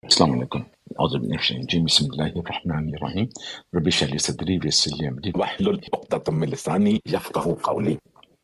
السلام عليكم. أعوذ بالله من الشيطان الرجيم. بسم الله الرحمن الرحيم. رب اشرح لي صدري ويسر لي أمري واحلل عقدة من لساني يفقهوا قولي.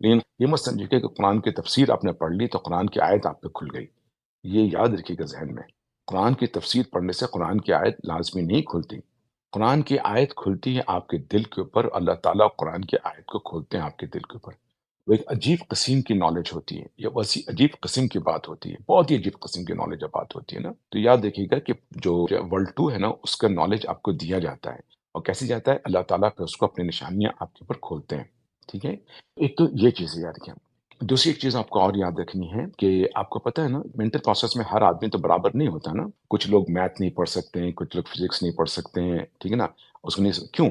لیکن یہ مت سمجھیے کہ قرآن کی تفسیر آپ نے پڑھ لی تو قرآن کی آیت آپ پہ کھل گئی. یہ یاد رکھیے گا ذہن میں. قرآن کی تفسیر پڑھنے سے قرآن کی آیت لازمی نہیں کھلتی. قرآن کی آیت کھلتی ہے آپ کے دل کے اوپر. اللہ تعالیٰ قرآن کی آیت کو کھولتے ہیں آپ کے دل کے اوپر. وہ ایک عجیب قسم کی نالج ہوتی ہے. یہ ویسی عجیب قسم کی بات ہوتی ہے. بہت ہی عجیب قسم کی نالج بات ہوتی ہے نا. تو یاد رکھیے گا کہ جو ورلڈ ٹو ہے نا اس کا نالج آپ کو دیا جاتا ہے. اور کیسے جاتا ہے؟ اللہ تعالیٰ پہ اس کو اپنی نشانیاں آپ کے اوپر کھولتے ہیں. ٹھیک ہے. ایک تو یہ چیز یاد رکھیں. دوسری ایک چیز آپ کو اور یاد رکھنی ہے کہ آپ کو پتہ ہے نا مینٹل پروسیس میں ہر آدمی تو برابر نہیں ہوتا نا. کچھ لوگ میتھ نہیں پڑھ سکتے ہیں, کچھ لوگ فزکس نہیں پڑھ سکتے ہیں. ٹھیک ہے نا. اس کو نہیں کیوں؟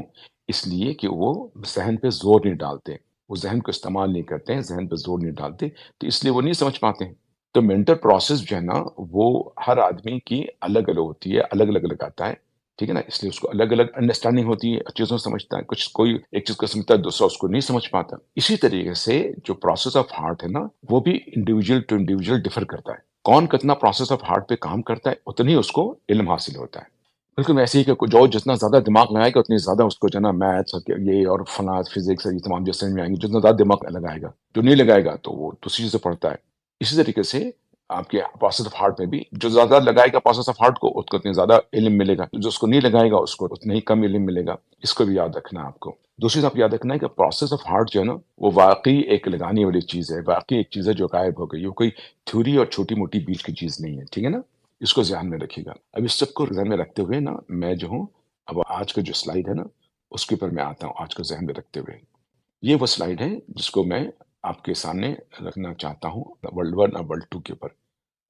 اس لیے کہ وہ ذہن پہ زور نہیں ڈالتے, وہ ذہن کو استعمال نہیں کرتے ہیں, ذہن پہ زور نہیں ڈالتے, تو اس لیے وہ نہیں سمجھ پاتے ہیں. تو مینٹل پروسیس جو ہے نا وہ ہر آدمی کی الگ الگ ہوتی ہے, الگ الگ لگاتا ہے. ٹھیک ہے نا. اس لیے اس کو الگ الگ انڈرسٹینڈنگ ہوتی ہے, چیزوں سمجھتا ہے. کچھ کوئی ایک چیز کو سمجھتا ہے, دوسرا اس کو نہیں سمجھ پاتا. اسی طریقے سے جو پروسیس آف ہارٹ ہے نا وہ بھی انڈیویجول ٹو انڈیویجول ڈفر کرتا ہے. کون کتنا پروسیس آف ہارٹ پہ کام کرتا ہے اتنی اس کو علم حاصل ہوتا ہے. بالکل ایسے ہی کہ جو جتنا زیادہ دماغ لگائے گا اتنی زیادہ اس کو جو ہے نا میتھس یہ اور فلاں فزکس یہ تمام جو سمجھ میں آئیں گی. جتنا زیادہ دماغ لگائے گا, جو نہیں لگائے گا تو وہ دوسری چیزیں پڑھتا ہے. اسی طریقے سے آپ کے پروسیس آف ہارٹ میں بھی جو زیادہ لگائے گا پروسیس آف ہارٹ کو اس کو اتنا زیادہ علم ملے گا, جو اس کو نہیں لگائے گا اس کو اتنا ہی کم علم ملے گا. اس کو بھی یاد رکھنا ہے آپ کو. دوسری چیز آپ یاد رکھنا ہے کہ پروسیس آف ہارٹ جو ہے نا وہ واقعی ایک لگانے والی چیز ہے, واقعی ایک چیز ہے جو غائب ہو گئی. وہ کوئی تھیوری اور چھوٹی موٹی بیچ کی چیز نہیں ہے. ٹھیک ہے نا. اس کو ذہن میں رکھیے گا. اب اس سب کو ذہن میں رکھتے ہوئے نا میں جو ہوں اب آج کا جو سلائیڈ ہے نا اس کے اوپر میں آتا ہوں. آج کو ذہن میں رکھتے ہوئے یہ وہ سلائیڈ ہے جس کو میں آپ کے سامنے رکھنا چاہتا ہوں ورلڈ ون اور ورلڈ ٹو کے اوپر,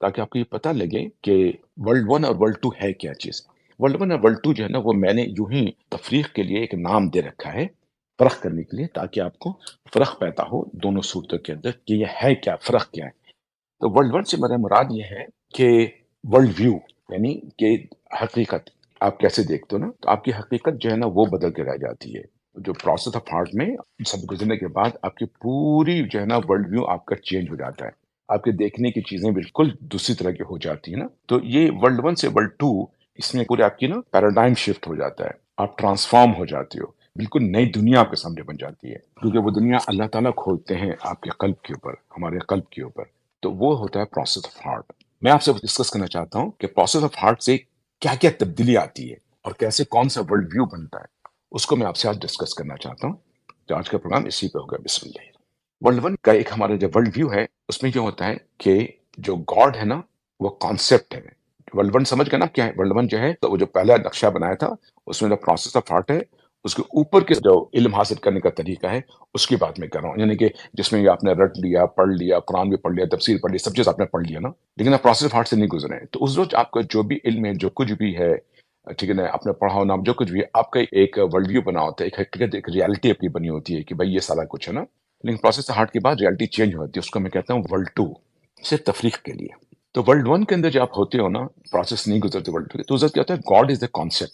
تاکہ آپ کو یہ پتہ لگے کہ ورلڈ ون اور ورلڈ ٹو ہے کیا چیز. ورلڈ ون اور ورلڈ ٹو جو ہے نا وہ میں نے یوں ہی تفریق کے لیے ایک نام دے رکھا ہے, فرق کرنے کے لیے, تاکہ آپ کو فرق پیدا ہو دونوں صورتوں کے اندر کہ یہ ہے کیا, فرق کیا ہے. تو ورلڈ ون سے میرا مراد یہ ہے کہ ورلڈ ویو یعنی کہ حقیقت آپ کیسے دیکھتے ہو نا, تو آپ کی حقیقت جو ہے نا وہ بدل کے رہ جاتی ہے. جو پروسیس آف ہارٹ میں سب گزرنے کے بعد آپ کی پوری جو ہے نا ورلڈ ویو آپ کا چینج ہو جاتا ہے. آپ کے دیکھنے کی چیزیں بالکل دوسری طرح کی ہو جاتی ہیں نا. تو یہ ورلڈ ون سے ورلڈ ٹو اس میں پورے آپ کی نا پیراڈائم شفٹ ہو جاتا ہے, آپ ٹرانسفارم ہو جاتے ہو, بالکل نئی دنیا آپ کے سامنے بن جاتی ہے. کیونکہ وہ دنیا اللہ تعالیٰ کھولتے ہیں آپ کے قلب کے اوپر, ہمارے قلب کے اوپر. تو وہ ہوتا ہے پروسیس آف ہارٹ. میں آپ سے ڈسکس کرنا چاہتا ہوں کہ پروسیس آف ہارٹ سے کیا کیا تبدیلی آتی ہے اور کیسے کون سا ورلڈ ویو بنتا ہے, اس کو میں آپ سے آج ڈسکس کرنا چاہتا ہوں. تو آج کا پروگرام اسی پہ ہوگا. بسم اللہ. ورلڈ ون کا ایک ہمارا جو ورلڈ ویو ہے اس میں کیا ہوتا ہے کہ جو گاڈ ہے نا وہ کانسیپٹ ہے. ورلڈ ون سمجھ گئے نا کیا ہے ورلڈ ون جو ہے, تو وہ جو پہلا نقشہ بنایا تھا اس میں جو پروسیس آف ہارٹ ہے اس کے اوپر کے جو علم حاصل کرنے کا طریقہ ہے اس کی بات میں کر رہا ہوں. یعنی کہ جس میں آپ نے رٹ لیا, پڑھ لیا, قرآن بھی پڑھ لیا, تفسیر پڑھ لی, سب چیز آپ نے پڑھ لیا نا, لیکن آپ پروسیس آف ہارٹ سے نہیں گزرے ہیں. تو اس روز آپ کا جو بھی علم ہے, جو کچھ بھی ہے, ٹھیک ہے نا, آپ نے پڑھا ہونا جو کچھ بھی ہے, آپ کا ایک ورلڈ ویو بنا ہوتا ہے, ایک حقیقت, ایک ریالٹی اپنی بنی ہوتی ہے کہ بھائی یہ سارا کچھ ہے نا. لیکن پروسیس ہارٹ کے بعد ریالٹی چینج ہوتی ہے, اس کو میں کہتا ہوں ورلڈ ٹو, صرف تفریق کے لیے. تو ورلڈ ون کے اندر جب آپ ہوتے ہو نا, پروسیس نہیں گزرتے ورلڈ ٹو, تو کیا ہوتا ہے, گاڈ از اے کانسیپٹ.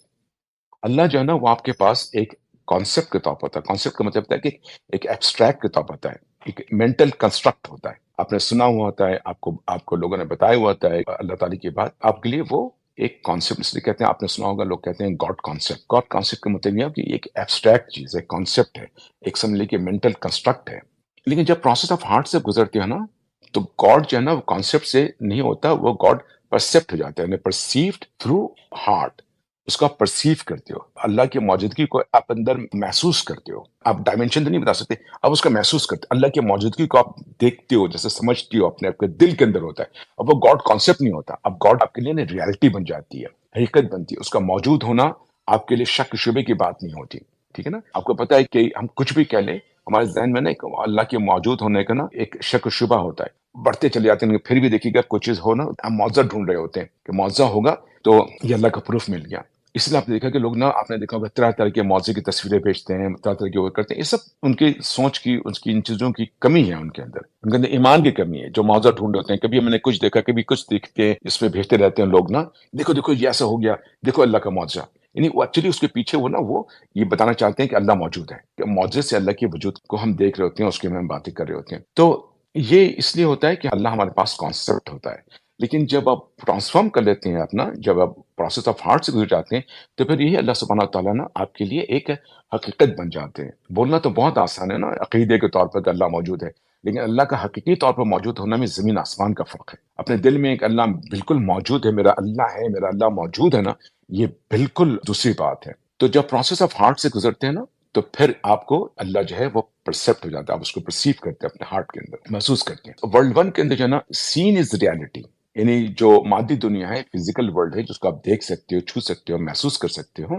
اللہ جو ہے نا وہ آپ کے پاس ایک کانسیپٹ کے طور پر ہوتا ہے. کانسیپٹ کا مطلب ہوتا ہے کہ ایک ایبسٹریکٹ کے طور پر ہوتا ہے, ایک مینٹل کنسٹرکٹ ہوتا ہے. آپ نے سنا ہوا ہوتا ہے, آپ کو لوگوں نے بتایا ہوا ہوتا ہے اللہ تعالیٰ کی بات, آپ کے لیے وہ ایک کانسیپٹ, اس لیے کہتے ہیں, آپ نے سنا ہوگا لوگ کہتے ہیں گاڈ کانسیپٹ. گاڈ کانسیپٹ کا مطلب یہ ہے کہ ایک ایبسٹریکٹ چیز ہے, کانسیپٹ ہے, ایک سمجھ لیجیے مینٹل کنسٹرکٹ ہے. لیکن جب پروسیس آف ہارٹ سے گزرتے ہو نا تو گاڈ جو ہے نا وہ کانسیپٹ سے نہیں ہوتا, وہ گاڈ پرسیپٹ ہو جاتا ہے, یعنی پرسیوڈ تھرو ہارٹ. اس کو آپ پرسیو کرتے ہو, اللہ کی موجودگی کو آپ اندر محسوس کرتے ہو. آپ ڈائمینشن تو نہیں بتا سکتے, آپ اس کا محسوس کرتے ہو. اللہ کی موجودگی کو آپ دیکھتے ہو, جیسے سمجھتے ہو, اپنے آپ کے دل کے اندر ہوتا ہے. اب وہ گاڈ کانسیپٹ نہیں ہوتا, اب گاڈ آپ کے لیے ریالٹی بن جاتی ہے, حقیقت بنتی ہے. اس کا موجود ہونا آپ کے لیے شک شبے کی بات نہیں ہوتی. ٹھیک ہے نا. آپ کو پتا ہے کہ ہم کچھ بھی کہہ لیں, ہمارے ذہن میں نا اللہ کے موجود ہونے کا نا ایک شک و شبہ ہوتا ہے, بڑھتے چلے جاتے ہیں. پھر بھی دیکھیے گا کوئی چیز ہو نا, ہم معاوضہ ڈھونڈ رہے ہوتے ہیں کہ معاوضہ ہوگا تو یہ اللہ کا پروف مل گیا. اس لیے آپ نے دیکھا کہ لوگ نا, آپ نے دیکھا ہوگا طرح طرح کے معاوضے کی تصویریں بھیجتے ہیں, طرح طرح کے وہ کرتے ہیں. یہ سب ان کی سوچ کی, ان چیزوں کی کمی ہے, ان کے اندر ایمان کی کمی ہے, جو معاوضہ ڈھونڈ ہوتے ہیں. کبھی ہم نے کچھ دیکھا, کبھی کچھ دیکھتے ہیں, اس میں بھیجتے رہتے ہیں لوگ نا, دیکھو دیکھو یہ ایسا ہو گیا, دیکھو اللہ کا معاوضہ. یعنی وہ ایکچولی اس کے پیچھے وہ یہ بتانا چاہتے ہیں کہ اللہ موجود ہے, کہ معجزے سے اللہ کے وجود کو ہم دیکھ رہے ہوتے ہیں, اس کے میں ہم باتیں کر رہے ہوتے ہیں. تو یہ اس لیے ہوتا ہے کہ اللہ ہمارے پاس کانسیپٹ ہوتا ہے. لیکن جب آپ ٹرانسفارم کر لیتے ہیں اپنا, جب آپ پروسیس آف ہارٹ سے گزر جاتے ہیں تو پھر یہ اللہ سبحانہ تعالیٰ نا آپ کے لیے ایک حقیقت بن جاتے ہیں. بولنا تو بہت آسان ہے نا عقیدے کے طور پر کہ اللہ موجود ہے، لیکن اللہ کا حقیقی طور پر موجود ہونا میں زمین آسمان کا فرق ہے. اپنے دل میں ایک اللہ بالکل موجود ہے، میرا اللہ ہے، میرا اللہ موجود ہے نا، یہ بالکل دوسری بات ہے. تو جب پروسیس آف ہارٹ سے گزرتے ہیں نا تو پھر آپ کو اللہ جو ہے وہ پرسیپٹ ہو جاتا ہے، آپ اس کو پرسیو کرتے ہیں، اپنے ہارٹ کے اندر محسوس کرتے ہیں. ورلڈ ون کے اندر جو ہے نا سین از ریالٹی، یعنی جو مادی دنیا ہے، فزیکل ورلڈ ہے، جس کو آپ دیکھ سکتے ہو، چھو سکتے ہو، محسوس کر سکتے ہو،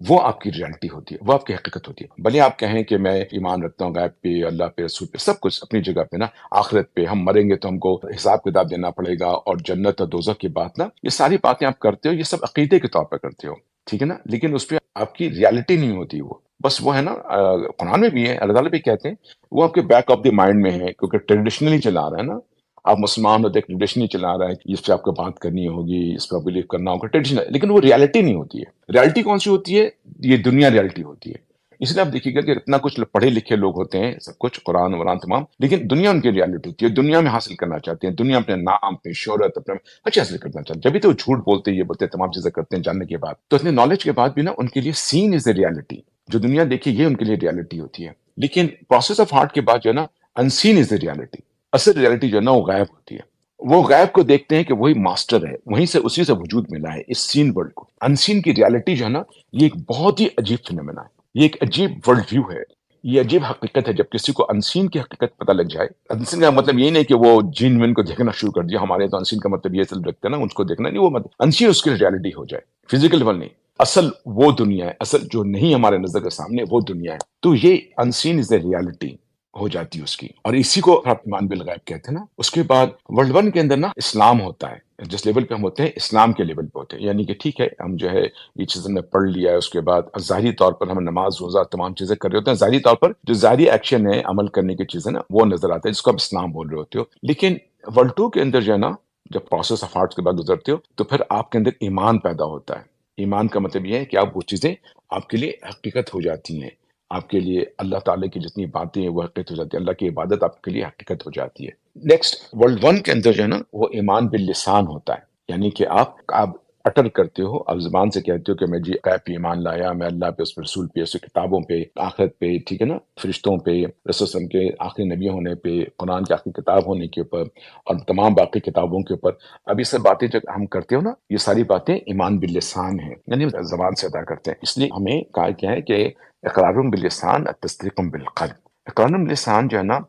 وہ آپ کی ریالٹی ہوتی ہے، وہ آپ کی حقیقت ہوتی ہے. بھلے آپ کہیں کہ میں ایمان رکھتا ہوں غیب پہ، اللہ پہ، رسول پہ، سب کچھ اپنی جگہ پہ نا، آخرت پہ ہم مریں گے تو ہم کو حساب کتاب دینا پڑے گا، اور جنت اور دوزخ کی بات نا، یہ ساری باتیں آپ کرتے ہو، یہ سب عقیدے کے طور پہ کرتے ہو، ٹھیک ہے نا، لیکن اس پہ آپ کی ریالٹی نہیں ہوتی. وہ بس وہ ہے نا قرآن میں بھی ہے، اللہ تعالیٰ بھی کہتے ہیں، وہ آپ کے بیک آف دی مائنڈ میں ہے، کیونکہ ٹریڈیشنلی چلا رہا ہے نا. آپ مسلمان ہوتے ایک ٹریڈیشن ہی چلا رہا ہے کہ اس پہ آپ کو بات کرنی ہوگی، اس پہ بلیو کرنا ہوگا، ٹریڈیشن، لیکن وہ ریالٹی نہیں ہوتی ہے. ریالٹی کون سی ہوتی ہے؟ یہ دنیا ریالٹی ہوتی ہے. اس لیے آپ دیکھیے گا کہ اتنا کچھ پڑھے لکھے لوگ ہوتے ہیں، سب کچھ قرآن وران تمام، لیکن دنیا ان کی ریالٹی ہوتی ہے، دنیا میں حاصل کرنا چاہتے ہیں، دنیا اپنے نام، اپنے شہرت، اپنے اچھے حاصل کرنا چاہتے ہیں. جبھی تو وہ جھوٹ بولتے ہیں، یہ بولتے ہیں، تمام چیزیں کرتے ہیں جاننے کے بعد. تو اتنے نالج کے بعد بھی نا ان کے لیے سین از اے ریالٹی، جو دنیا دیکھیے یہ ان کے لیے ریالٹی ہوتی ہے. لیکن پروسیس آف ہارٹ کے بعد جو ہے نا انسین از اے ریالٹی، اصل ریالٹی جو ہے نا وہ غائب ہوتی ہے. وہ غائب کو دیکھتے ہیں کہ وہی ماسٹر ہے، وہیں سے اسی سے وجود ملا ہے اس سین ورلڈ کو. انسین کی ریالٹی جو ہے نا یہ ایک بہت ہی عجیب فنومینا ہے، یہ ایک عجیب ورلڈ ویو ہے، یہ عجیب حقیقت ہے. جب کسی کو انسین کی حقیقت پتہ لگ جائے، انسین کا مطلب یہ نہیں کہ وہ جن ون کو دیکھنا شروع کر دیا، ہمارے تو انسین کا مطلب یہ سل رکھتے ہیں نا، ان کو دیکھنا نہیں، وہ مطلب انسین اس کی ریالٹی ہو جائے، فزیکل ورلڈ نہیں، اصل وہ دنیا ہے، اصل جو نہیں ہمارے نظر کے سامنے وہ دنیا ہے. تو یہ انسین از اے ریالٹی ہو جاتی ہے اس کی، اور اسی کو آپ ایمان بالغیب کہتے ہیں نا. اس کے بعد ورلڈ ون کے اندر نا اسلام ہوتا ہے، جس لیول پہ ہم ہوتے ہیں اسلام کے لیول پہ ہوتے ہیں، یعنی کہ ٹھیک ہے ہم جو ہے یہ چیزیں نے پڑھ لیا ہے، اس کے بعد ظاہری طور پر ہم نماز روزہ تمام چیزیں کر رہے ہوتے ہیں، ظاہری طور پر جو ظاہری ایکشن ہے، عمل کرنے کی چیزیں نا وہ نظر آتا ہے، جس کو آپ اسلام بول رہے ہوتے ہو. لیکن ورلڈ ٹو کے اندر جو ہے نا جب پروسیس آف ہارٹ کے بعد گزرتے ہو تو پھر آپ کے اندر ایمان پیدا ہوتا ہے. ایمان کا مطلب یہ ہے کہ آپ وہ چیزیں آپ کے لیے حقیقت ہو جاتی ہیں، آپ کے لیے اللہ تعالیٰ کی جتنی باتیں ہیں وہ حقیقت ہو جاتی ہے، اللہ کی عبادت آپ کے لیے حقیقت ہو جاتی ہے. نیکسٹ ورلڈ ون کے اندر جو ہے نا وہ ایمان باللسان ہوتا ہے، یعنی کہ آپ اٹر کرتے ہو، آپ زبان سے کہتے ہو کہ میں جی غیب پہ ایمان لایا، میں اللہ پہ، اس پہ، رسول پہ، اس کی کتابوں پہ، آخرت پہ، ٹھیک ہے نا، فرشتوں پہ، رسول وسلم کے آخری نبی ہونے پہ، قرآن کے آخری کتاب ہونے کے اوپر، اور تمام باقی کتابوں کے اوپر. اب یہ سب باتیں جب ہم کرتے ہو نا، یہ ساری باتیں ایمان باللسان ہیں، یعنی زبان سے ادا کرتے ہیں. اس لیے ہمیں کہا گیا ہے کہ اقرار باللسان تصدیق بالقلب. اقرار باللسان جو ہے نا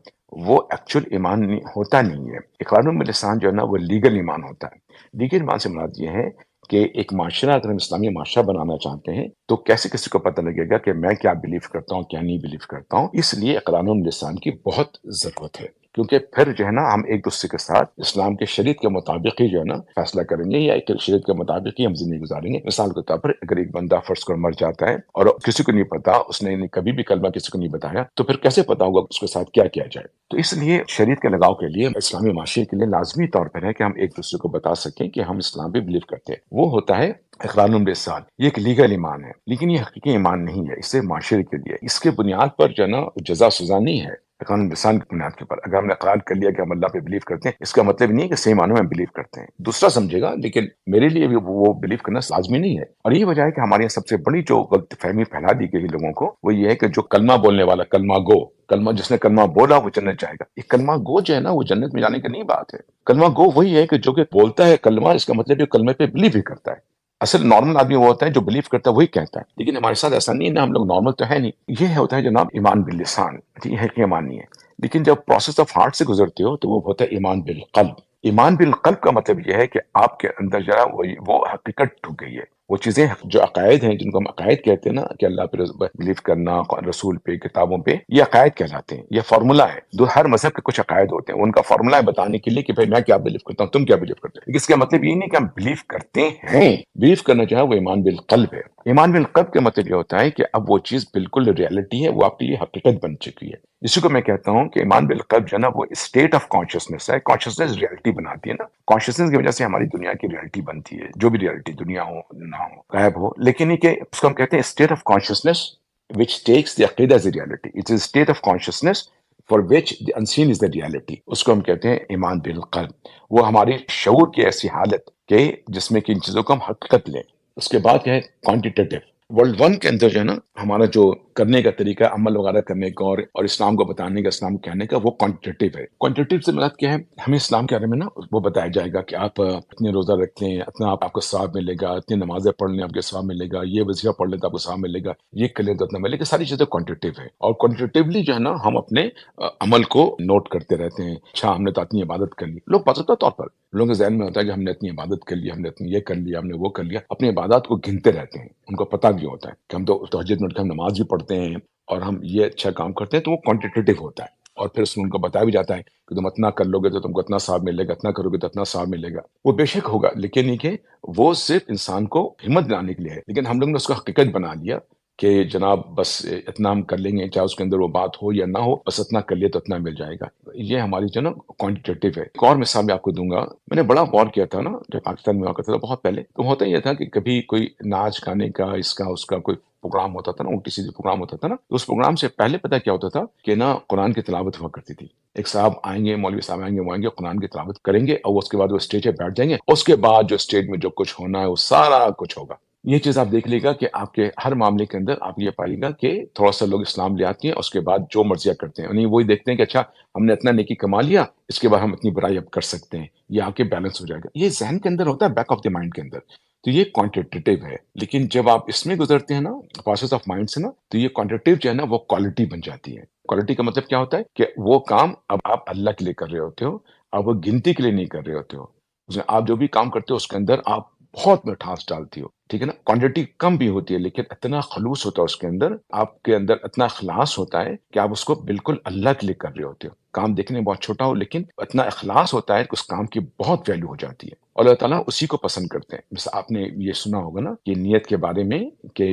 وہ ایکچوئل ایمان ہوتا نہیں ہے. اقرار باللسان جو ہے نا وہ لیگل ایمان ہوتا ہے. لیگل ایمان سے مراد یہ ہے کہ ایک معاشرہ، اگر ہم اسلامی معاشرہ بنانا چاہتے ہیں تو کیسے کسی کو پتہ لگے گا کہ میں کیا بلیو کرتا ہوں، کیا نہیں بلیو کرتا ہوں. اس لیے اقرار باللسان کی بہت ضرورت ہے، کیونکہ پھر جو ہے نا ہم ایک دوسرے کے ساتھ اسلام کے شریعت کے مطابق ہی جو ہے نا فیصلہ کریں گے، یا ایک شریعت کے مطابق ہی ہم زندگی گزاریں گے. مثال کے طور پر اگر ایک بندہ فرض کر مر جاتا ہے اور کسی کو نہیں پتا، اس نے کبھی بھی کلمہ کسی کو نہیں بتایا، تو پھر کیسے پتا ہوگا اس کے ساتھ کیا کیا جائے؟ تو اس لیے شریعت کے لگاؤ کے لیے اسلامی معاشرے کے لیے لازمی طور پر ہے کہ ہم ایک دوسرے کو بتا سکیں کہ ہم اسلام پہ بلیو کرتے ہیں. وہ ہوتا ہے اقرار باللسان. یہ ایک لیگل ایمان ہے، لیکن یہ حقیقی ایمان نہیں ہے. اس سے معاشرے کے لیے اس کے بنیاد پر جو ہے نا جزا سزا نہیں ہے. اقرار باللسان کی بنیاد کے اوپر اگر ہم نے اقرار کر لیا کہ ہم اللہ پہ بلیو کرتے ہیں، اس کا مطلب نہیں ہے کہ صحیح معنوں میں بلیو کرتے ہیں. دوسرا سمجھے گا، لیکن میرے لیے بھی وہ بلیو کرنا لازمی نہیں ہے. اور یہ وجہ ہے کہ ہمارے یہاں سب سے بڑی جو غلط فہمی پھیلا دی گئی لوگوں کو وہ یہ ہے کہ جو کلمہ بولنے والا، کلمہ گو، کلمہ جس نے کلمہ بولا وہ جنت جائے گا. یہ کلمہ گو جو ہے نا وہ جنت میں جانے کی نہیں بات ہے. کلمہ گو وہی ہے کہ جو کہ بولتا ہے کلمہ، اس کا مطلب یہ کلمے پہ بلیو ہی کرتا ہے. اصل نارمل آدمی وہ ہوتا ہے جو بلیو کرتا ہے وہی کہتا ہے، لیکن ہمارے ساتھ ایسا نہیں ہے نا، ہم لوگ نارمل تو ہے نہیں. یہ ہوتا ہے جناب ایمان باللسان، یہ ہے کہ ایمان نہیں ہے. لیکن جب پروسیس آف ہارٹ سے گزرتے ہو تو وہ ہوتا ہے ایمان بالقلب. ایمان بالقلب کا مطلب یہ ہے کہ آپ کے اندر جو ہے وہ حقیقت ڈھک گئی ہے. وہ چیزیں جو عقائد ہیں، جن کو ہم عقائد کہتے ہیں نا، کہ اللہ پہ بلیو کرنا، رسول پہ، کتابوں پہ، یہ عقائد کہلاتے ہیں. یہ فارمولا ہے. ہر مذہب کے کچھ عقائد ہوتے ہیں، ان کا فارمولا ہے بتانے کے لیے کہ بھائی میں کیا بلیو کرتا ہوں، تم کیا بلیو کرتے ہو. اس کا مطلب یہ نہیں کہ ہم بلیو کرتے ہیں. بلیو کرنا جو ہے وہ ایمان بالقلب ہے. ایمان بالقلب کا مطلب یہ ہوتا ہے کہ اب وہ چیز بالکل ریالٹی ہے، وہ آپ کے لیے حقیقت بن چکی ہے. اسی کو میں کہتا ہوں کہ ایمان بالقلب جو ہے نا وہ اسٹیٹ آف کانشیسنیس ہے. کانشیسنیس ریالٹی بناتی ہے نا. کانشیسنیس کی وجہ سے ہماری دنیا کی ریالٹی بنتی ہے، جو بھی ریالٹی دنیا ہو، نہ ہو، غائب ہو. لیکن یہ کہ اس کو ہم کہتے ہیں state of consciousness which takes the عقیدہ as a reality. It is a state of consciousness for which the unseen is the reality. اس کو ہم کہتے ہیں ایمان بالقلب. وہ ہمارے شعور کی ایسی حالت کہ جس میں کہ ان چیزوں کو ہم حقیقت لیں. اس کے بعد کیا ہے کوانٹیٹیو. ورلڈ ون کے اندر جو ہے نا ہمارا جو کرنے کا طریقہ عمل وغیرہ کرنے کا اور اسلام کو بتانے کا اسلام کو کہنے کا وہ کوانٹیٹیو ہے. کوانٹیٹیو سے مراد کیا ہے؟ ہمیں اسلام کے بارے میں نا وہ بتایا جائے گا کہ آپ اتنے روزہ رکھ لیں اتنا آپ کو ثواب ملے گا، اتنی نمازیں پڑھ لیں آپ کو ثواب ملے گا، یہ وظیفہ پڑھ لیں تو آپ کو ثواب ملے گا، یہ کر لیں تو اتنا ملے گا. ساری چیزیں کوانٹیٹیو ہے اور کوانٹیٹیولی جو ہے نا ہم اپنے عمل کو نوٹ کرتے رہتے ہیں. اچھا ہم نے تو اتنی عبادت کر لی، لوگ باضابطہ طور پر لوگوں کے ذہن میں ہوتا ہے کہ ہم نے اتنی عبادت کر لی، ہم نے اتنی یہ کر لیا، ہم نے وہ کر لیا. اپنی عبادات کو گنتے رہتے ہیں، ان کو پتہ بھی ہوتا ہے کہ ہم تو تہجد میں اٹھ کے ہم نماز بھی پڑھتے ہیں اور ہم یہ اچھا کام کرتے ہیں. تو وہ کوانٹیٹیو ہوتا ہے اور پھر اس میں ان کو بتایا بھی جاتا ہے کہ تم اتنا کر لو گے تو تم کو اتنا ثواب ملے گا، اتنا کرو گے تو اتنا ثواب ملے گا. وہ بے شک ہوگا لیکن یہ کہ وہ صرف انسان کو ہمت دلانے کے لیے ہے. لیکن ہم لوگوں نے اس کو حقیقت بنا لیا کہ جناب بس اتنا ہم کر لیں گے، چاہے اس کے اندر وہ بات ہو یا نہ ہو، بس اتنا کر لیے تو اتنا مل جائے گا. یہ ہماری جو نا کوانٹیٹیو ہے. ایک اور مثال میں آپ کو دوں گا. میں نے بڑا غور کیا تھا نا جب پاکستان میں ہوا کرتا تھا بہت پہلے، تو ہوتا یہ تھا کہ کبھی کوئی ناچ گانے کا اس کا کوئی پروگرام ہوتا تھا نا، الٹی سیدھی پروگرام ہوتا تھا نا، تو اس پروگرام سے پہلے پتہ کیا ہوتا تھا کہ نا قرآن کی تلاوت ہوا کرتی تھی. ایک صاحب آئیں گے، مولوی صاحب آئیں گے، وہ آئیں گے قرآن کی تلاوت کریں گے اور اس کے بعد وہ اسٹیج پہ بیٹھ جائیں گے. اس کے بعد جو اسٹیج میں جو کچھ ہونا ہے وہ سارا کچھ ہوگا. یہ چیز آپ دیکھ لے گا کہ آپ کے ہر معاملے کے اندر آپ یہ پائے گا کہ تھوڑا سا لوگ اسلام لے آتے ہیں، اس کے بعد جو مرضیاں کرتے ہیں. وہی دیکھتے ہیں کہ اچھا ہم نے اتنا نیکی کما لیا، اس کے بعد ہم اتنی برائی اب کر سکتے ہیں، یہ آ کے بیلنس ہو جائے گا. یہ ذہن کے اندر ہوتا ہے، بیک آف دی مائنڈ کے اندر. تو یہ کوانٹیٹیو ہے. لیکن جب آپ اس میں گزرتے ہیں نا پروسیس آف مائنڈ سے نا، تو یہ کوانٹیٹیو جو ہے نا وہ کوالٹی بن جاتی ہے. کوالٹی کا مطلب کیا ہوتا ہے کہ وہ کام اب آپ اللہ کے لیے کر رہے ہوتے ہو، آپ وہ گنتی کے لیے نہیں کر رہے ہوتے ہو. آپ جو بھی کام کرتے ہو اس کے اندر آپ بہت مٹھاس ڈالتی ہو. ٹھیک ہے نا، کوانٹٹی کم بھی ہوتی ہے لیکن اتنا خلوص ہوتا ہے اس کے اندر، آپ کے اندر اتنا اخلاص ہوتا ہے کہ آپ اس کو بالکل اللہ کے لیے کر رہے ہوتے ہو. کام دیکھنے میں بہت چھوٹا ہو لیکن اتنا اخلاص ہوتا ہے کہ اس کام کی بہت ویلیو ہو جاتی ہے اور اللہ تعالیٰ اسی کو پسند کرتے ہیں. جیسے آپ نے یہ سنا ہوگا نا کہ نیت کے بارے میں کہ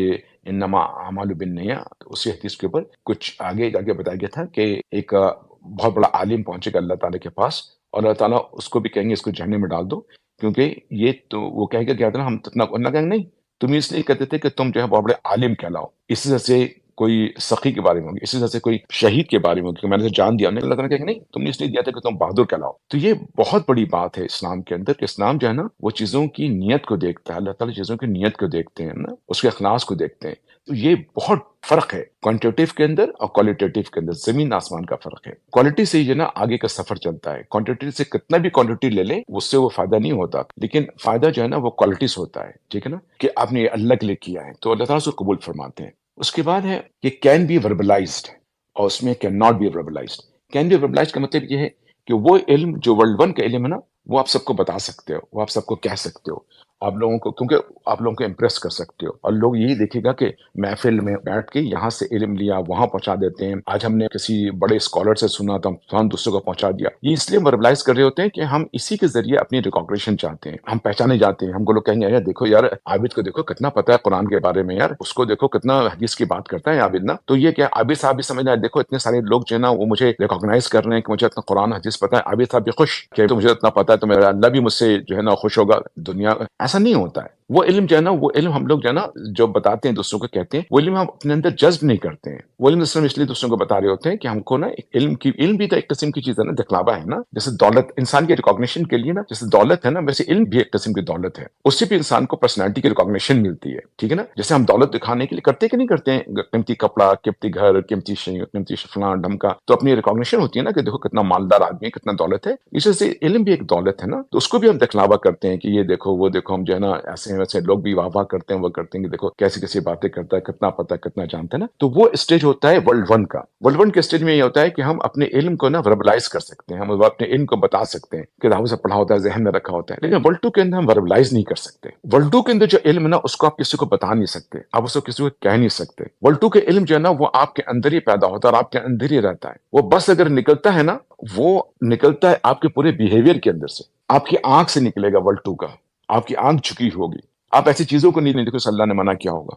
انما اعمال بالنیات، اسی حدیث کے اوپر کچھ آگے بتایا گیا تھا کہ ایک بہت بڑا عالم پہنچے گا اللہ تعالیٰ کے پاس اور اللہ تعالیٰ اس کو بھی کہیں گے اس کو جہنم میں ڈال دو، کیونکہ یہ تو وہ کہے گا کیا تھا نا ہم اتنا اللہ کہیں گے نہیں، تم اس لیے کہتے تھے کہ تم جو ہے بہت بڑے عالم کہلاؤ. اسی طرح سے کوئی سخی کے بارے میں ہوگی، اسی طرح سے کوئی شہید کے بارے میں ہوگی کہ میں نے جان دیا. اللہ تعالیٰ کہے گا نہیں، تم نے اس لیے دیا تھا کہ تم بہادر کہلاؤ. تو یہ بہت بڑی بات ہے اسلام کے اندر کہ اسلام جو ہے نا وہ چیزوں کی نیت کو دیکھتا ہے. اللہ تعالیٰ چیزوں کی نیت کو دیکھتے ہیں نا، اس کے اخلاص کو دیکھتے ہیں. تو یہ بہت فرق ہے کوانٹیٹیو کے اندر اور کوالٹیٹیو کے اندر، زمین آسمان کا فرق ہے. کوالٹی سے ہی جو نا آگے کا سفر چلتا ہے. کوانٹیٹی سے کتنا بھی کوانٹٹی لے لیں اس سے وہ فائدہ نہیں ہوتا، لیکن فائدہ جو ہے نا وہ کوالٹی سے ہوتا ہے. ٹھیک ہے نا، کہ آپ نے یہ اللہ کے لیے کیا ہے تو اللہ تعالیٰ اس کو قبول فرماتے ہیں. اس کے بعد ہے کہ کین بی وربلائزڈ اور اس میں can not be verbalised. Can be verbalised کا مطلب یہ ہے کہ وہ علم جو ورلڈ ون کا علم ہے نا وہ آپ سب کو بتا سکتے ہو، وہ آپ سب کو کہہ سکتے ہو، آپ لوگوں کو، کیونکہ آپ لوگوں کو امپریس کر سکتے ہو اور لوگ یہی دیکھے گا کہ محفل میں بیٹھ کے یہاں سے علم لیا وہاں پہنچا دیتے ہیں. آج ہم نے کسی بڑے اسکالر سے سنا تو ہم دوسروں کو پہنچا دیا. یہ اس لیے وربلائز کر رہے ہوتے ہیں کہ ہم اسی کے ذریعے اپنی ریکاگنیشن چاہتے ہیں، ہم پہچانے جاتے ہیں. ہم کو لوگ کہیں گے یار دیکھو یار عابد کو دیکھو کتنا پتہ ہے قرآن کے بارے میں، یار اس کو دیکھو کتنا حدیث کی بات کرتا ہے عابد نا. تو یہ کیا عابد صاحب بھی سمجھ رہے ہیں، دیکھو اتنے سارے لوگ جو ہے نا وہ مجھے ریکاگنائز کر رہے ہیں کہ مجھے اتنا قرآن حدیث پتہ ہے. عابد صاحب بھی خوش کہ تو مجھے اتنا پتہ ہے تو میرا اللہ بھی مجھ سے جو ہے نا خوش ہوگا. دنیا ایسا نہیں ہوتا ہے. وہ علم جو ہے نا وہ علم ہم لوگ جو ہے نا جو بتاتے ہیں دوسروں کو کہتے ہیں، وہ علم ہم اپنے اندر جذب نہیں کرتے ہیں. وہ علم صرف اس لیے دوسروں کو بتا رہے ہوتے ہیں کہ ہم کو نا علم بھی تو ایک قسم کی چیز ہے نا، دکھلاوا ہے نا. جیسے دولت انسان کی ریکاگنیشن کے لیے نا، جیسے دولت ہے نا ویسے علم بھی ایک قسم کی دولت ہے. اس سے بھی انسان کو پرسنالٹی کی ریکاگنیشن ملتی ہے. ٹھیک ہے نا، جیسے ہم دولت دکھانے کے لیے کرتے کہ نہیں کرتے ہیں، قیمتی کپڑا، قیمتی گھر، قیمتی قیمتی فلاں ڈھمکا، تو اپنی ریکاگنیشن ہوتی ہے نا کہ دیکھو کتنا مالدار آدمی ہے، کتنا دولت ہے. اس سے علم بھی ایک دولت ہے نا، تو اس کو بھی ہم دکھلاوا کرتے ہیں کہ یہ دیکھو وہ دیکھو، ہم جو ہے نا ایسے ہیں ویسے. لوگ بھی واہ واہ کرتے ہیں، وہ کرتے ہیں کہ دیکھو کیسی کیسی باتیں کرتا ہے، کتنا پتہ کتنا جانتا ہے نا. تو وہ اسٹیج ہوتا ہے ورلڈ ون کا. ورلڈ ون کے اسٹیج میں یہ ہوتا ہے کہ ہم اپنے علم کو نا وربلائز کر سکتے ہیں، ہم اپنے علم کو بتا سکتے ہیں، کتابوں سے پڑھا ہوتا ہے، ذہن میں رکھا ہوتا ہے. لیکن ورلڈ ٹو کے اندر ہم وربلائز نہیں کر سکتے. ورلڈ ٹو کے اندر جو علم ہے نا اس کو آپ کسی کو بتا نہیں سکتے، آپ اس کو کسی کو کہہ نہیں سکتے. ورلڈ ٹو کے علم جو ہے نا وہ آپ کے اندر ہی پیدا ہوتا ہے اور آپ کے اندر ہی رہتا ہے. وہ بس اگر نکلتا ہے نا، وہ نکلتا ہے آپ کے پورے بیہیویئر کے اندر سے. آپ کی آنکھ سے نکلے گا ورلڈ ٹو کا، آپ کی آنکھ جھکی ہوگی. آپ ایسی چیزوں کو نہیں دیکھو اللہ نے منع کیا ہوگا.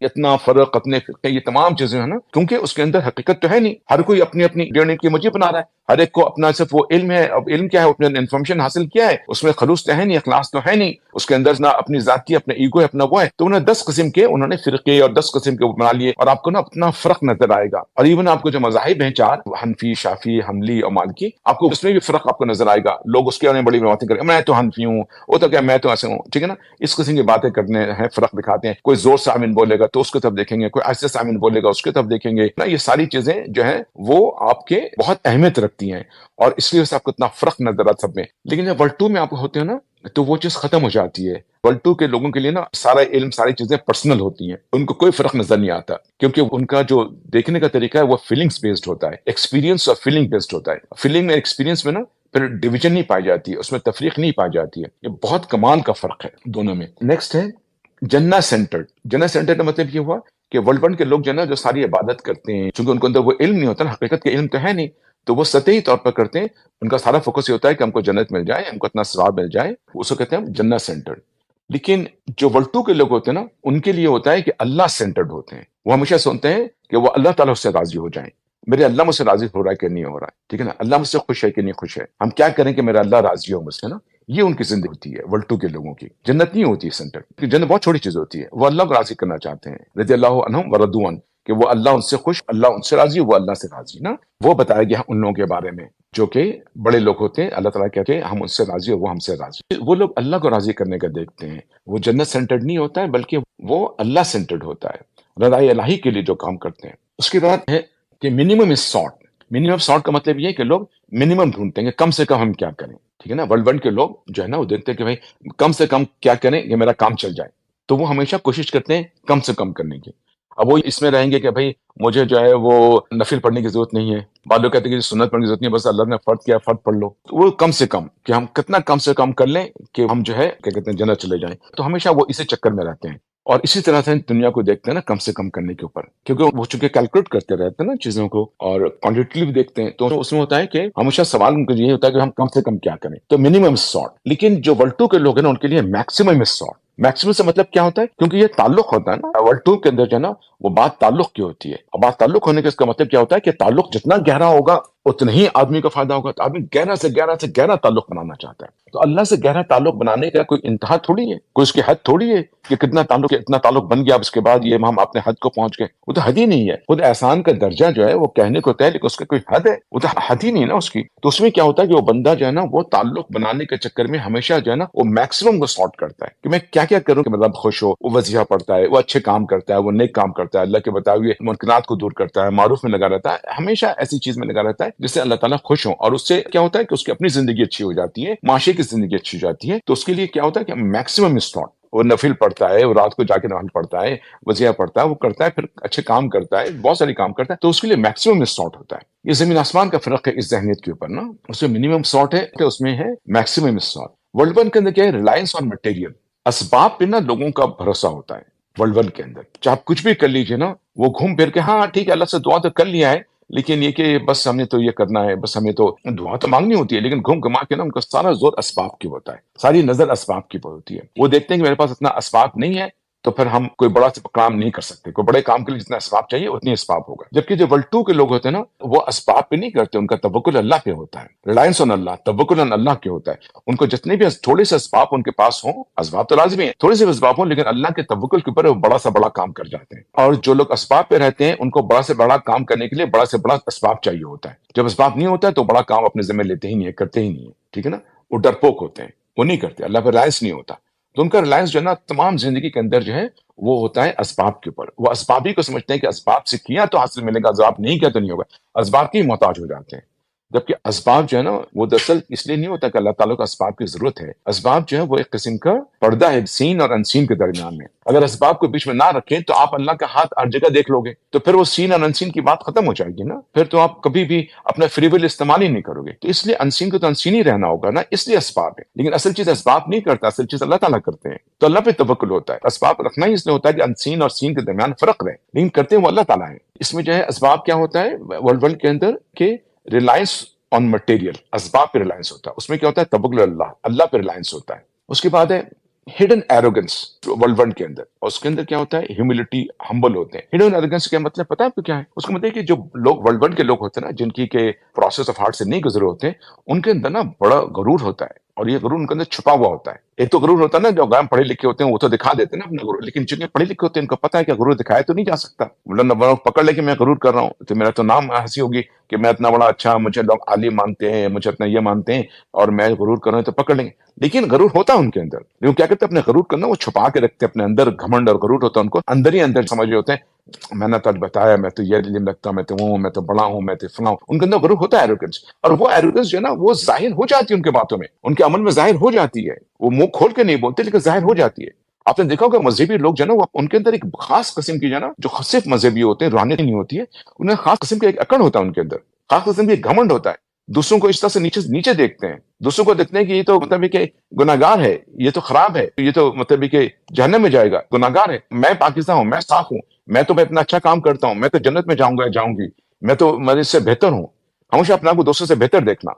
اتنا فرق، اتنے فرقے، یہ تمام چیزیں ہیں نا، کیونکہ اس کے اندر حقیقت تو ہے نہیں، ہر کوئی اپنی اپنی ڈیڑھ کی مجھے بنا رہا ہے، ہر ایک کو اپنا صرف وہ علم ہے. اب علم کیا ہے؟ اپنے انفارمیشن حاصل کیا ہے، اس میں خلوص تو ہے نہیں، اخلاص تو ہے نہیں، اس کے اندر نہ اپنی ذاتی اپنا ایگو ہے، اپنا وہ ہے. تو انہوں نے 10 قسم کے انہوں نے فرقے اور 10 قسم کے بنا لیے، اور آپ کو نا اپنا فرق نظر آئے گا. اور ایون آپ کو جو مذاہب ہیں 4، حنفی، شافی، حنبلی اور مالکی، آپ کو اس میں بھی فرق آپ کو نظر آئے گا. لوگ اس کے بارے میں بڑی باتیں کریں، میں تو حنفی ہوں، وہ تو کیا میں تو ایسے ہوں، ٹھیک ہے نا. اس قسم کی باتیں کرنے ہیں، فرق دکھاتے ہیں. کوئی زور سے آمین بولے گا تو اس کو طرف دیکھیں گے، کوئی ایسے سے آمین بولے گا اس کے طرف دیکھیں گے نا. یہ ساری چیزیں جو ہیں وہ آپ کے بہت اہمیت رکھتی ہیں، اور اس لیے آپ کو اتنا فرق نظر آتا سب میں. لیکن جب ورلڈ 2 میں آپ ہوتے ہیں نا تو وہ چیز ختم ہو جاتی ہے. ورلڈ 2 کے لوگوں کے لیے نا سارا علم، ساری چیزیں پرسنل ہوتی ہیں، ان کو کوئی فرق نظر نہیں آتا، کیونکہ ان کا جو دیکھنے کا طریقہ ہے وہ فیلنگز بیسڈ ہوتا ہے، ایکسپیرینس اور فیلنگ بیسڈ ہوتا ہے. فیلنگ میں، ایکسپیرینس میں نا پھر ڈویژن نہیں پائی جاتی ہے، اس میں تفریق نہیں پائی جاتی ہے. یہ بہت کمال کا فرق ہے دونوں میں. نیکسٹ ہے جنہ سینٹرڈ. جنہ سینٹرڈ کا مطلب یہ ہوا کہ ورلڈ 1 کے لوگ جو ہے نا جو ساری عبادت کرتے ہیں، چونکہ ان کو اندر وہ علم نہیں ہوتا نا، حقیقت کا علم تو ہے نہیں، تو وہ سطحی طور پر کرتے ہیں. ان کا سارا فوکس یہ ہوتا ہے کہ ہم کو جنت مل جائے، ہم کو اتنا ثواب مل جائے، اس کو کہتے ہیں ہم جنت سینٹرڈ. لیکن جو ورلڈ 2 کے لوگ ہوتے ہیں نا، ان کے لیے ہوتا ہے کہ اللہ سینٹرڈ ہوتے ہیں. وہ ہمیشہ سنتے ہیں کہ وہ اللہ تعالیٰ سے راضی ہو جائیں. میرے اللہ مجھ سے راضی ہو رہا ہے کہ نہیں ہو رہا ہے، ٹھیک ہے نا، اللہ مجھ سے خوش ہے کہ نہیں خوش ہے، ہم کیا کریں کہ میرا اللہ راضی ہو مجھ سے نا. یہ ان کی زندگی ہوتی ہے ورلڈ 2 کے لوگوں کی. جنت نہیں ہوتی سینٹر، جنت بہت چھوٹی چیز ہوتی ہے. وہ اللہ کو راضی کرنا چاہتے ہیں، رضی اللہ عنہم ورضوا عنہ، کہ وہ اللہ ان سے خوش، اللہ ان سے راضی، وہ اللہ سے راضی نا. وہ بتایا گیا ان لوگوں کے بارے میں جو کہ بڑے لوگ ہوتے ہیں، اللہ تعالیٰ کہتے ہیں ہم ان سے راضی اور وہ ہم سے راضی. وہ لوگ اللہ کو راضی کرنے کا دیکھتے ہیں. وہ جنت سینٹرڈ نہیں ہوتا ہے، بلکہ وہ اللہ سینٹرڈ ہوتا ہے، رضا الہی کے لیے جو کام کرتے ہیں. اس کے بعد ہے کہ minimum is sort. Minimum sort کا مطلب یہ ہے کہ لوگ منیمم ڈھونڈتے ہیں کہ کم سے کم ہم کیا کریں، ٹھیک ہے نا. ورلڈ 1 کے لوگ جو ہے نا وہ دیکھتے ہیں کہ بھائی کم سے کم کیا کریں کہ میرا کام چل جائے، تو وہ ہمیشہ کوشش کرتے ہیں کم سے کم کرنے کی. اب وہ اس میں رہیں گے کہ بھائی مجھے جو ہے وہ نفل پڑھنے کی ضرورت نہیں ہے، بعض لوگ کہتے ہیں کہ سنت پڑھنے کی ضرورت نہیں ہے، بس اللہ نے فرض کیا فرض پڑھ لو. تو وہ کم سے کم کہ ہم کتنا کم سے کم کر لیں کہ ہم جو ہے کیا کہتے ہیں جنت چلے جائیں. تو ہمیشہ وہ اسی چکر میں رہتے ہیں، اور اسی طرح سے دنیا کو دیکھتے ہیں نا کم سے کم کرنے کے اوپر، کیونکہ وہ چونکہ کیلکولیٹ کرتے رہتے ہیں نا چیزوں کو، اور کوانٹیٹیو دیکھتے ہیں. تو اس میں ہوتا ہے کہ ہمیشہ سوال ان کو یہ ہوتا ہے کہ ہم کم سے کم کیا کریں. تو منیمم سارٹ. لیکن جو ورلڈ 2 کے لوگ ہیں نا ان کے لیے میکسیمم سارٹ. میکسیمم سے مطلب کیا ہوتا ہے؟ کیونکہ یہ تعلق ہوتا ہے نا ورلڈ 2 کے اندر جو ہے نا وہ بات تعلق کی ہوتی ہے. اور بات تعلق ہونے کا اس کا مطلب کیا ہوتا ہے کہ تعلق جتنا گہرا ہوگا اتنا ہی آدمی کو فائدہ ہوگا. تو آدمی گہرا سے گہرا سے گہرا تعلق بنانا چاہتا ہے. تو اللہ سے گہرا تعلق بنانے کا کوئی انتہا تھوڑی ہے، کوئی اس کی حد تھوڑی ہے کہ کتنا تعلق، اتنا تعلق بن گیا اب اس کے بعد یہ ہم اپنے حد کو پہنچ گئے. وہ تو حد ہی نہیں ہے. خود احسان کا درجہ جو ہے وہ کہنے کو طے، لیکن اس کا کوئی حد ہے؟ وہ تو حد ہی نہیں ہے نا اس کی. تو اس میں کیا ہوتا ہے کہ وہ بندہ جو ہے نا وہ تعلق بنانے کے چکر میں ہمیشہ جو ہے نا وہ میکسیمم کو سارٹ کرتا ہے کہ میں کیا کیا کروں کہ میرا رب خوش ہو. وہ وظیفہ پڑھتا ہے، وہ اچھے کام کرتا ہے، وہ نیک کام کرتا ہے، اللہ کے بتائے ہوئے منکرات کو دور کرتا ہے، معروف میں لگا رہتا ہے، ہمیشہ ایسی چیز میں لگا رہتا ہے جس سے اللہ تعالیٰ خوش ہوں. اور اس سے کیا ہوتا ہے کہ اس کی اپنی زندگی اچھی ہو جاتی ہے، معاشرے کی زندگی اچھی ہو جاتی ہے. تو اس کے لیے کیا ہوتا ہے کہ میکسیمم اسٹارٹ. وہ نفل پڑھتا ہے، وہ رات کو جا کے نفل پڑھتا ہے، وظیفہ پڑھتا ہے، وہ کرتا ہے، پھر اچھے کام کرتا ہے، بہت سارے کام کرتا ہے. تو اس کے لیے میکسیمم اسٹارٹ ہوتا ہے. یہ زمین آسمان کا فرق ہے اس ذہنیت کے اوپر نا. اس میں منیمم سارٹ ہے کہ اس میں ہے میکسیمم اسٹارٹ. ورلڈ 1 کے اندر کیا ہے؟ Reliance on material. اسباب پہ نا لوگوں کا بھروسہ ہوتا ہے ورلڈ 1 کے اندر. چاہے آپ کچھ بھی کر لیجیے نا، وہ گھوم پھر کے ہاں ٹھیک ہے اللہ سے دعا تو کر لیا ہے، لیکن یہ کہ بس ہم نے تو یہ کرنا ہے، بس ہمیں تو دعا تو مانگنی ہوتی ہے، لیکن گھوم گھما کے نا ان کا سارا زور اسباب کی ہوتا ہے، ساری نظر اسباب کی ہوتی ہے. وہ دیکھتے ہیں کہ میرے پاس اتنا اسباب نہیں ہے تو پھر ہم کوئی بڑا کام نہیں کر سکتے. کوئی بڑے کام کے لیے جتنا اسباب چاہیے اتنی اسباب ہوگا. جبکہ جو ورلڈ 2 کے لوگ ہوتے ہیں نا وہ اسباب پہ نہیں کرتے، ان کا توکل اللہ پہ ہوتا ہے، ریلائنس آن اللہ، توکل آن اللہ کے ہوتا ہے. ان کو جتنے بھی تھوڑے سے اسباب ان کے پاس ہوں، اسباب تو لازمی ہیں، تھوڑے سے اسباب ہوں، لیکن اللہ کے توکل کے اوپر وہ بڑا سے بڑا کام کر جاتے ہیں. اور جو لوگ اسباب پہ رہتے ہیں ان کو بڑا سے بڑا کام کرنے کے لیے بڑا سے بڑا اسباب چاہیے ہوتا ہے. جب اسباب نہیں ہوتا ہے تو بڑا کام اپنے ذمہ لیتے ہی نہیں ہے، کرتے ہی نہیں ہے، ٹھیک ہے نا. وہ ڈرپوک ہوتے ہیں، وہ نہیں کرتے، اللہ پہ ریلائنس نہیں ہوتا. تو ان کا ریلائنس جو ہے نا تمام زندگی کے اندر جو ہے وہ ہوتا ہے اسباب کے اوپر. وہ اسباب ہی کو سمجھتے ہیں کہ اسباب سے کیا تو حاصل ملے گا، اسباب نہیں کیا تو نہیں ہوگا. اسباب کی محتاج ہو جاتے ہیں. جبکہ اسباب جو ہے نا وہ دراصل اس لیے نہیں ہوتا کہ اللہ تعالیٰ کو اسباب کی ضرورت ہے. اسباب جو ہے وہ ایک قسم کا پردہ ہے سین اور انسین کے درمیان میں. اگر اسباب کو بیچ میں نہ رکھیں تو آپ اللہ کا ہاتھ ہر جگہ دیکھ لو گے، تو پھر وہ سین اور انسین کی بات ختم ہو جائے گی نا. پھر تو آپ کبھی بھی اپنا فری ول استعمال ہی نہیں کرو گے. تو اس لیے انسین کو تو انسین ہی رہنا ہوگا نا، اس لیے اسباب ہے. لیکن اصل چیز اسباب نہیں کرتا، اصل چیز اللہ تعالیٰ کرتے ہیں. تو اللہ پہ توکل ہوتا ہے. اسباب رکھنا ہی اس لیے ہوتا ہے کہ انسین اور سین کے درمیان فرق رہے، لیکن کرتے وہ اللہ تعالیٰ ہیں. اس میں جو ہے اسباب کیا ہوتا ہے ورلڈ کے اندر کہ ریلائنس آن مٹیریل، اسباب پہ ریلائنس ہوتا ہے. اس میں کیا ہوتا ہے؟ توکل اللہ، اللہ پہ ریلائنس ہوتا ہے. اس کے بعد ہے ہڈن ایروگنس ورلڈ ون کے اندر، اور اس کے اندر کیا ہوتا ہے؟ ہیوملٹی، ہمبل ہوتے ہیں. ہڈن ایروگنس کا مطلب پتا ہے آپ کو کیا ہے؟ اس کا مطلب ہے کہ جو لوگ ورلڈ ون کے لوگ ہوتے ہیں نا، جن کی کہ پروسیس آف ہارٹ سے نہیں گزرے ہوتے ہیں، ان کے اندر نا بڑا غرور ہوتا ہے، اور یہ غرور ان کے اندر چھپا ہوا ہوتا ہے. ایک تو غرور ہوتا ہے نا جو غیر پڑھے لکھے ہوتے ہیں وہ تو دکھا دیتے ہیں نا اپنا غرور، لیکن جن کے پڑھے لکھے ہوتے ہیں ان کو پتا ہے کہ غرور دکھایا تو نہیں جا سکتا. ورنہ پکڑ لے کہ میں غرور کر رہا ہوں تو میرا تو نام ہنسی ہوگی کہ میں اتنا بڑا اچھا، مجھے لوگ عالم مانتے ہیں، مجھے اتنا یہ مانتے ہیں، اور میں غرور کر رہا ہوں تو پکڑ لیں گے. لیکن غرور ہوتا ہے ان کے اندر، لیکن کیا کرتے ہیں؟ اپنے غرور کرنا وہ چھپا کے رکھتے ہیں اپنے اندر. گھمنڈ اور غرور ہوتا ہے ان کو اندر ہی اندر سمجھ رہے ہوتے ہیں میں نے تو بتایا، میں تو یہ علم رکھتا ہوں، میں تو وہ ہوں، میں تو بڑا ہوں، میں تو فلاں ہوں. ان کے اندر غرور ہوتا ہے، ایروگنس. اور وہ ایروگنس جو ہے نا وہ ظاہر ہو جاتی ہے ان کے باتوں میں، ان کے عمل میں ظاہر ہو جاتی ہے. وہ منہ کھول کے نہیں بولتے لیکن ظاہر ہو جاتی ہے. آپ نے دیکھا ہوگا مذہبی لوگ جو ہے نا وہ ان کے اندر ایک خاص قسم کی جو ہے نا، جو صرف مذہبی ہوتے ہیں، روحانیت نہیں ہوتی ہے، انہیں خاص قسم کا ایک اکڑ ہوتا ہے ان کے اندر، خاص قسم کی ایک گھمنڈ ہوتا ہے. دوسروں کو اس طرح سے نیچے نیچے دیکھتے ہیں، دوسروں کو دیکھتے ہیں کہ یہ تو مطلب کہ گناہگار ہے، یہ تو خراب ہے، یہ تو مطلب کہ جہنم میں جائے گا، گناہگار ہے. میں پاکستان ہوں، میں صاف ہوں، میں اتنا اچھا کام کرتا ہوں، میں تو جنت میں جاؤں گا، جاؤں گی، میں اس سے بہتر ہوں. ہمیشہ اپنے آپ کو دوسروں سے بہتر دیکھنا،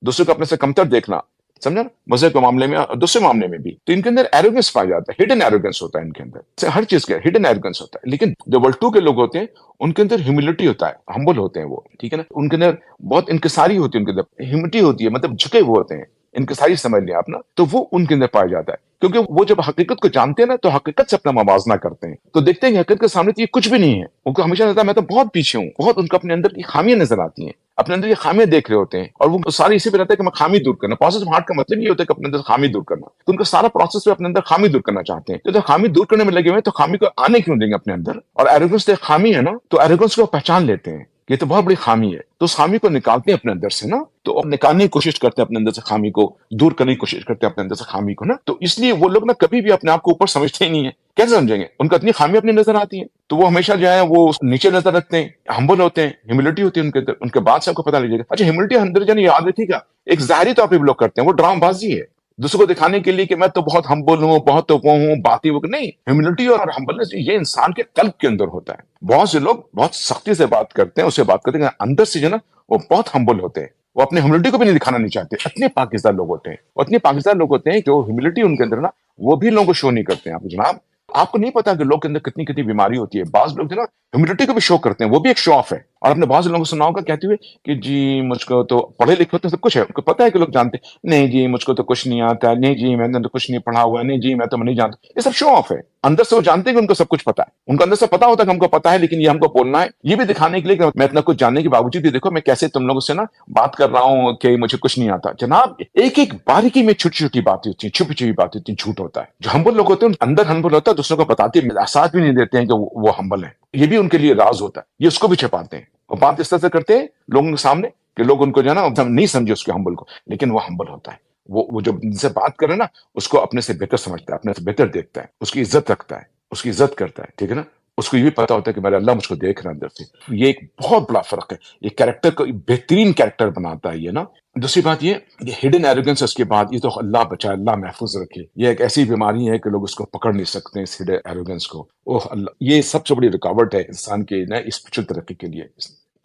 دوسروں کو اپنے سے کمتر دیکھنا، سمجھا نا؟ مذہب کے معاملے میں اور دوسرے معاملے میں بھی. تو ان کے اندر ایروگنس پایا جاتا ہے، ہڈن ایروگنس ہوتا ہے ان کے اندر، ہر چیز کا ہڈن ایروگنس ہوتا ہے. لیکن جو ورلڈ ٹو کے لوگ ہوتے ہیں ان کے اندر ہیوملٹی ہوتا ہے، ہمبل ہوتے ہیں وہ، ٹھیک ہے نا. ان کے اندر بہت انکساری ہوتی ہے، ان کے اندر ہیوملٹی ہوتی ہے، مطلب جھکے ہوئے ہوتے ہیں، انکساری سمجھ لیں آپ نا. تو وہ ان کے اندر پایا جاتا ہے، کیونکہ وہ جب حقیقت کو جانتے ہیں نا تو حقیقت سے اپنا موازنہ کرتے ہیں، تو دیکھتے ہیں کہ حقیقت کے سامنے تو یہ کچھ بھی نہیں ہے. ان کو ہمیشہ لگتا ہے میں تو بہت پیچھے ہوں، بہت ان کو اپنے اندر کی خامیاں نظر آتی ہیں، اپنے اندر یہ خامیاں دیکھ رہے ہوتے ہیں، اور وہ سارے اسی پہ رہتا ہے کہ میں خامی دور کرنا. پروسیس آف ہارٹ کا مطلب یہ ہوتا ہے کہ اپنے اندر خامی دور کرنا. تو ان کا سارا پروسیس پہ اپنے اندر خامی دور کرنا چاہتے ہیں. تو جب خامی دور کرنے میں لگے ہوئے ہیں تو خامی کو آنے کیوں دیں گے اپنے اندر؟ اور ایروگنس تو ایک خامی ہے نا، تو ایروگنس کو پہچان لیتے ہیں یہ تو بہت بڑی خامی ہے، تو اس خامی کو نکالتے ہیں اپنے اندر سے نا. تو نکالنے کی کوشش کرتے ہیں اپنے اندر سے خامی کو، دور کرنے کی کوشش کرتے ہیں اپنے اندر سے خامی کو نا. تو اس لیے وہ لوگ نا کبھی بھی اپنے آپ کو اوپر سمجھتے ہی نہیں ہے. کیسے سمجھیں گے؟ ان کو اتنی خامی اپنی نظر آتی ہیں تو وہ ہمیشہ جو ہے وہ نیچے نظر رکھتے ہیں، ہمبل ہوتے ہیں، ہیوملٹی ہوتی ہے ان کے اندر. ان کے بعد سے آپ کو پتہ لیجیے گا. اچھا ہیوملٹی اندر جانے یاد رکھیے گا، ایک ظاہری طور پہ بھی لوگ کرتے ہیں، وہ ڈرام بازی ہے دوسروں کو دکھانے کے لیے کہ میں تو بہت ہمبل ہوں، بہت وہ ہوں، باتی وہ نہیں. ہیوملٹی اور ہمبلنس یہ انسان کے قلب کے اندر ہوتا ہے. بہت سے لوگ بہت سختی سے بات کرتے ہیں، اسے بات کرتے ہیں، اندر سے جو نا وہ بہت ہمبل ہوتے ہیں، وہ اپنے ہیوملٹی کو بھی نہیں دکھانا نہیں چاہتے. اتنے پاکستان لوگ ہوتے ہیں، اور اتنے پاکستان لوگ ہوتے ہیں جو ہیوملٹی ان کے اندر نا وہ بھی لوگوں کو شو نہیں کرتے ہیں. آپ جناب آپ کو نہیں پتا کہ لوگ کے اندر کتنی کتنی بیماری ہوتی ہے. بعض لوگ جو نا ہیوملٹی کو بھی شو کرتے ہیں، وہ بھی ایک شو آف ہے. اور اپنے بعض لوگوں کو سنا ہوگا کہتے ہوئے کہ جی مجھ کو تو پڑھے لکھے ہوتے ہیں، سب کچھ ہے، ان کو پتا ہے کہ لوگ جانتے ہیں نہیں جی مجھ کو تو کچھ نہیں آتا، نہیں جی میں نے تو کچھ نہیں پڑھا ہوا ہے، نہیں جی میں تو نہیں جانتا. یہ سب شو آف ہے. اندر سے وہ جانتے ہیں کہ ان کو سب کچھ پتا ہے، ان کو اندر سے پتا ہوتا ہے کہ ہم کو پتا ہے، لیکن یہ ہم کو بولنا ہے یہ بھی دکھانے کے لیے کہ میں اتنا کچھ جاننے کے باوجود بھی دیکھو میں کیسے تم لوگوں سے نا بات کر رہا ہوں کہ مجھے کچھ نہیں آتا. جناب ایک ایک باریکی میں چھوٹی چھوٹی باتیں ہوتی ہیں، چھپی چھپی باتیں ہوتی ہیں، جھوٹ ہوتا ہے. جو ہمبل لوگ ہوتے ہیں اندر ہمبل ہوتا ہے، دوسروں کو بتاتے ہیں، احساس بھی نہیں دیتے ہیں کہ وہ ہمبل ہے. یہ بھی ان کے لیے راز ہوتا ہے، یہ اس کو بھی چھپاتے ہیں. اور بات اس طرح سے کرتے ہیں لوگوں کے سامنے کہ لوگ ان کو جو ہے نا نہیں سمجھے اس کے ہمبل کو، لیکن وہ ہمبل ہوتا ہے. وہ جو ان سے بات کرے نا اس کو اپنے سے بہتر سمجھتا ہے، اپنے سے بہتر دیکھتا ہے، اس کی عزت رکھتا ہے، اس کی عزت کرتا ہے، ٹھیک ہے نا. اس کو یہ بھی پتا ہوتا ہے کہ میرا اللہ مجھ کو دیکھ رہا ہے اندر سے. یہ ایک بہت بڑا فرق ہے، یہ کیریکٹر کو بہترین کیریکٹر بناتا ہے یہ نا. دوسری بات یہ ہڈن ایروگنس. اس کے بعد یہ تو اللہ بچائے، اللہ محفوظ رکھے، یہ ایک ایسی بیماری ہے کہ لوگ اس کو پکڑ نہیں سکتے اس ہڈن ایروگنس کو. اوہ اللہ، یہ سب سے بڑی رکاوٹ ہے انسان کے نا اسپرچل ترقی کے لیے.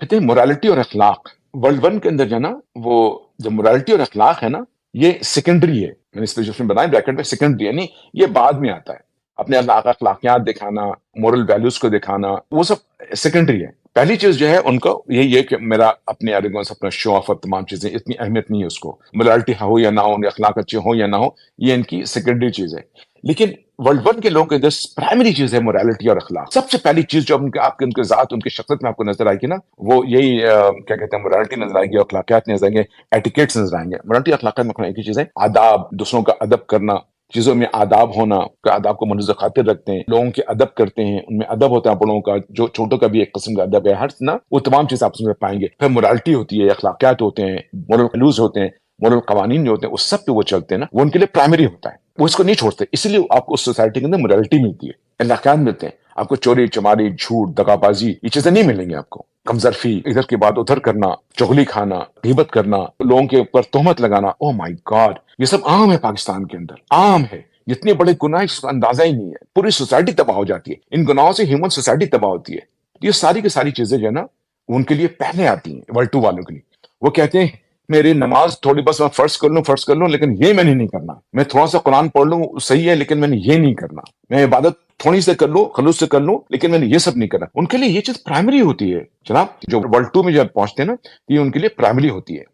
کہتے ہیں موریلٹی اور اخلاق ورلڈ ون کے اندر جو ہے نا، وہ جو موریلٹی اور اخلاق ہے نا یہ سیکنڈری ہے. میں نے اس پہ جو بنایا بریکٹ میں سیکنڈری، یعنی یہ بعد میں آتا ہے. اپنے اخلاقیات دکھانا، مورل ویلیوز کو دکھانا، وہ سب سیکنڈری ہے. پہلی چیز جو ہے ان کو یہی ہے کہ میرا اپنے ایروگنس، اپنا شو آف اور تمام چیزیں اتنی اہمیت نہیں ہے اس کو. موریلٹی ہو یا نہ ہو، اخلاق اچھے ہو یا نہ ہو، یہ ان کی سیکنڈری چیز ہے. لیکن ورلڈ ون کے لوگوں کے اندر پرائمری چیز ہے موریلٹی اور اخلاق. سب سے پہلی چیز جو آپ کے ان کے ذات، ان کی شخصیت میں آپ کو نظر آئے گی نا، وہ یہی کیا کہتے ہیں موریلٹی نظر آئے گی، اخلاقیات نظر آئیں گے، ایٹیکیٹس نظر آئیں گے. موریلٹی اخلاقیات میں ایک ہی چیز ہے، آداب، دوسروں کا ادب کرنا، چیزوں میں آداب ہونا، آداب کو منظر خاطر رکھتے ہیں، لوگوں کے ادب کرتے ہیں، ان میں ادب ہوتا ہے بڑوں کا، جو چھوٹوں کا بھی ایک قسم کا ادب ہے. ہر نا وہ تمام چیز آپ میں پائیں گے. پھر موریلٹی ہوتی ہے، اخلاقیات ہوتے ہیں، مورل ویلیوز ہوتے ہیں، مورل قوانین جو ہوتے ہیں، اس سب پہ وہ چلتے ہیں نا، وہ ان کے لیے پرائمری ہوتا ہے، وہ اس کو نہیں چھوڑتے. اس لیے آپ کو اس سوسائٹی کے اندر موریلٹی ملتی ہے، اخلاقیات ملتے ہیں. آپ کو چوری چماری، جھوٹ، دغا بازی، یہ چیزیں نہیں ملیں گی آپ کو. کمزرفی، ادھر کی بات ادھر کرنا، چغلی کھانا، غیبت کرنا، لوگوں کے اوپر تہمت لگانا، او مائی گاڈ، یہ سب عام ہے پاکستان کے اندر، عام ہے. اتنے بڑے گناہ جس کا اندازہ ہی نہیں ہے. پوری سوسائٹی تباہ ہو جاتی ہے ان گناہوں سے، ہیومن سوسائٹی تباہ ہوتی ہے. یہ ساری کی ساری چیزیں جو ہے نا ان کے لیے پہلے آتی ہیں ورلڈ ٹو والوں کے لیے. وہ کہتے ہیں میری نماز تھوڑی بس میں فرض کر لوں لیکن یہ میں نے نہیں کرنا. میں تھوڑا سا قرآن پڑھ لوں صحیح ہے لیکن میں نے یہ نہیں کرنا. میں عبادت تھوڑی سے کر لوں خلوص سے کر لوں لیکن میں نے یہ سب نہیں کرنا. ان کے لیے یہ چیز پرائمری ہوتی ہے جناب. جو ورلڈ 2 میں جب پہنچتے ہیں نا یہ ان کے لیے پرائمری ہوتی ہے.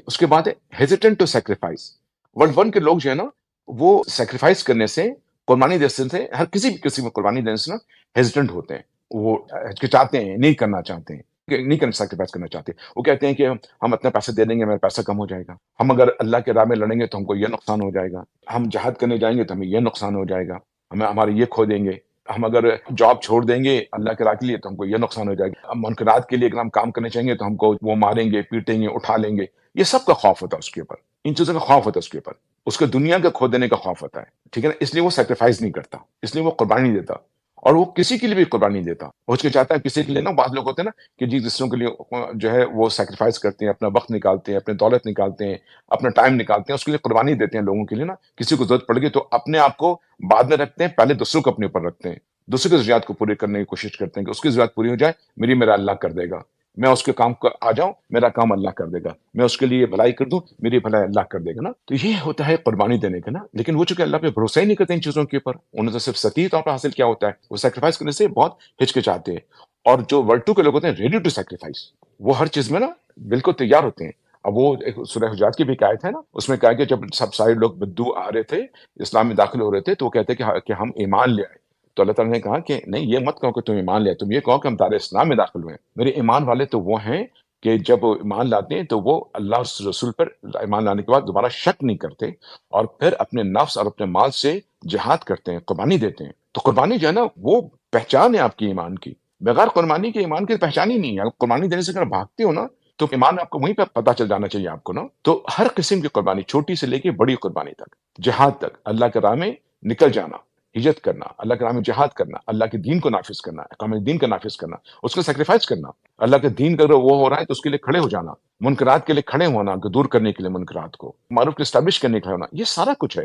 اس کے بعد ہے ہیزیٹنٹ ٹو سیکریفائس. ورلڈ 1 کے لوگ جو ہے نا وہ سیکریفائس کرنے سے, قربانی دینے سے, ہر کسی بھی قسم میں قربانی دینے سے نا ہیزیٹنٹ ہوتے ہیں. وہ ہچکچاتے ہیں, نہیں کرنا چاہتے ہیں, نہیں کرنا سیکریفائس کرنا چاہتے. وہ کہتے ہیں کہ ہم اتنا پیسے دے دیں گے میرا پیسہ کم ہو جائے گا, ہم اگر اللہ کے راہ میں لڑیں گے تو ہم کو یہ نقصان ہو جائے گا, ہم جہاد کرنے جائیں گے تو ہمیں یہ نقصان ہو جائے گا, ہمیں ہمارے یہ کھو دیں گے, ہم اگر جاب چھوڑ دیں گے اللہ کے راہ کے لیے تو ہم کو یہ نقصان ہو جائے گا, ہم منکرات کے لیے اگر ہم کام کرنے چاہیں گے تو ہم کو وہ ماریں گے, پیٹیں گے, اٹھا لیں گے. یہ سب کا خوف ہوتا ہے اس کے اوپر, ان چیزوں کا خوف ہوتا ہے اس کے اوپر, اس کو دنیا کا کھو دینے کا خوف ہوتا ہے. ٹھیک ہے نا, اس لیے وہ سیکریفائس نہیں کرتا, اس لیے وہ قربانی نہیں دیتا, اور وہ کسی کے لیے بھی قربانی نہیں دیتا. وہ کے چاہتا ہے کسی کے لیے نا, بعض لوگ ہوتے ہیں نا کہ جی دوسروں کے لیے جو ہے وہ سیکریفائس کرتے ہیں, اپنا وقت نکالتے ہیں, اپنے دولت نکالتے ہیں, اپنا ٹائم نکالتے ہیں, اس کے لیے قربانی دیتے ہیں لوگوں کے لیے نا. کسی کو ضرورت پڑ گئی تو اپنے آپ کو بعد میں رکھتے ہیں, پہلے دوسروں کو اپنے اوپر رکھتے ہیں, دوسروں کی ضروریات کو پورے کرنے کی کوشش کرتے ہیں کہ اس کی ضرورت پوری ہو جائے, میرا اللہ کر دے گا, میں اس کے کام کو آ جاؤں, میرا کام اللہ کر دے گا, میں اس کے لیے بھلائی کر دوں, میری بھلائی اللہ کر دے گا نا. تو یہ ہوتا ہے قربانی دینے کا نا. لیکن وہ چونکہ اللہ پہ بھروسہ ہی نہیں کرتے ان چیزوں کے اوپر, انہیں تو صرف سطحی طور پر حاصل کیا ہوتا ہے, وہ سیکریفائس کرنے سے بہت ہچکچاتے ہیں. اور جو ورلڈ 2 کے لوگ ہوتے ہیں ریڈی ٹو سیکریفائس, وہ ہر چیز میں نا بالکل تیار ہوتے ہیں. اب وہ ایک سورہ حجرات کی بھی ایک آیت ہے نا, اس میں کہا کہ جب سب سارے لوگ بدو آ رہے تھے, اسلام میں داخل ہو رہے تھے, تو وہ کہتے کہ ہم ایمان لے آئے. تو اللہ تعالیٰ نے کہا کہ نہیں, یہ مت کہو کہ تم ایمان لے آئے, تم یہ کہو کہ ہم دار اسلام میں داخل ہوئے ہیں. میرے ایمان والے تو وہ ہیں کہ جب ایمان لاتے ہیں تو وہ اللہ اور رسول پر ایمان لانے کے بعد دوبارہ شک نہیں کرتے, اور پھر اپنے نفس اور اپنے مال سے جہاد کرتے ہیں, قربانی دیتے ہیں. تو قربانی جو ہے نا وہ پہچان ہے آپ کی ایمان کی. بغیر قربانی کے ایمان کی پہچان ہی نہیں ہے. آپ قربانی دینے سے اگر بھاگتے ہو نا تو ایمان آپ کو وہیں پہ پتہ چل جانا چاہیے آپ کو نا. تو ہر قسم کی قربانی, چھوٹی سے لے کے بڑی قربانی تک, جہاد تک, اللہ کے راہ میں نکل جانا, ہجرت کرنا, اللہ کے راہ میں جہاد کرنا, اللہ کے دین کو نافذ کرنا, احکام دین کا نافذ کرنا, اس کو سیکریفائس کرنا, اللہ کے دین کا اگر وہ ہو رہا ہے تو اس کے لیے کھڑے ہو جانا, منکرات کے لیے کھڑے ہونا, دور کرنے کے لیے منکرات کو, معروف کو اسٹیبلش کرنے کے لیے ہونا. یہ سارا کچھ ہے,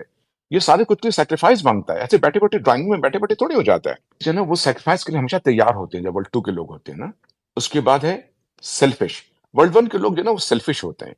یہ سارے کچھ کے سیکریفائس مانگتا ہے. ایسے بیٹھے بیٹھے ڈرائنگ میں بیٹھے بیٹھے تھوڑی ہو جاتا ہے جو ہے نا. وہ سیکریفائس کے لیے ہمیشہ تیار ہوتے ہیں جب ورلڈ 2 کے لوگ ہوتے ہیں نا. اس کے بعد ہے سیلفش. ورلڈ 1 کے لوگ جو ہے نا وہ سیلفش ہوتے ہیں,